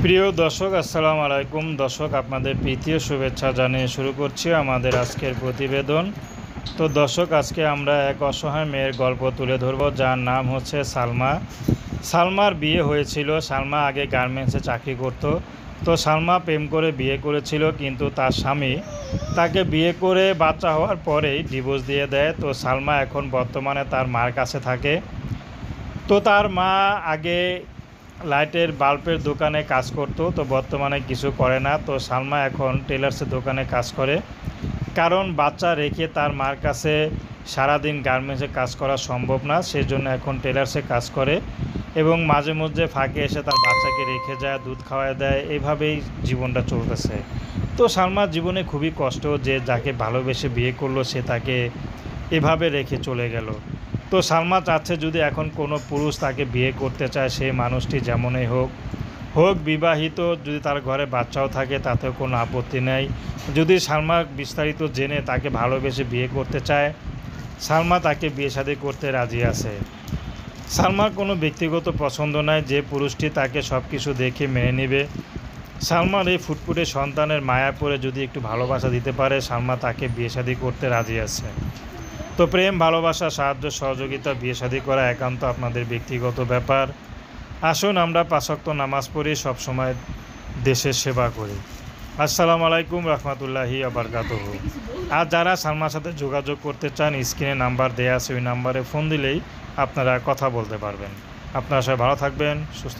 প্রিয় দর্শক, আসসালামু আলাইকুম। দর্শক, আপনাদের প্রীতীয় শুভেচ্ছা জানিয়ে শুরু করছি আমাদের আজকের প্রতিবেদন। তো দর্শক, আজকে আমরা এক অসহায় মেয়ের গল্প তুলে ধরব, যার নাম হচ্ছে সালমা। সালমার বিয়ে হয়েছিল। সালমা আগে গার্মেন্টসে চাকরি করত। তো সালমা প্রেম করে বিয়ে করেছিল, কিন্তু তার স্বামী তাকে বিয়ে করে বাচ্চা হওয়ার পরেই ডিভোর্স দিয়ে দেয়। তো সালমা এখন বর্তমানে তার মার কাছে থাকে। তো তার মা আগে লাইটের বাল্বের দোকানে কাজ করতো, তো বর্তমানে কিছু করে না। তো সালমা এখন টেলার্সের দোকানে কাজ করে, কারণ বাচ্চা রেখে তার মার কাছে সারাদিন গার্মেন্টসে কাজ করা সম্ভব না। সেজন্য এখন টেলার্সে কাজ করে এবং মাঝে মধ্যে ফাঁকে এসে তার বাচ্চাকে রেখে যায়, দুধ খাওয়ায় দেয়। এইভাবেই জীবনটা চলতেছে। তো সালমার জীবনে খুবই কষ্ট, যে যাকে ভালোবেসে বিয়ে করলো সে তাকে এভাবে রেখে চলে গেল। তো সালমা চাচ্ছে, যদি এখন কোনো পুরুষ তাকে বিয়ে করতে চায়, সেই মানুষটি যেমনই হোক হোক বিবাহিত, যদি তার ঘরে বাচ্চাও থাকে তাতেও কোনো আপত্তি নেই। যদি সালমা বিস্তারিত জেনে তাকে ভালোবেসে বিয়ে করতে চায়, সালমা তাকে বিয়ে শাদী করতে রাজি আছে। সালমার কোনো ব্যক্তিগত পছন্দ নাই, যে পুরুষটি তাকে সব কিছু দেখে মেনে নেবে। সালমার এই ফুটফুটে সন্তানের মায়া পড়ে যদি একটু ভালোবাসা দিতে পারে, সালমা তাকে বিয়ে শাদী করতে রাজি আছে। তো প্রেম, ভালোবাসা, সাহায্য, সহযোগিতা, বিয়ে শাদী করা একান্ত আপনাদের ব্যক্তিগত ব্যাপার। আসুন আমরা 5 ওয়াক্ত নামাজ পড়ি, সবসময় দেশের সেবা করি। আসসালামু আলাইকুম রহমতুল্লাহি বারাকাতুহু। আর যারা সালমার সাথে যোগাযোগ করতে চান, স্ক্রিনে নাম্বার দেয়া আছে, ওই নাম্বারে ফোন দিলেই আপনারা কথা বলতে পারবেন। আপনারা সবাই ভালো থাকবেন, সুস্থ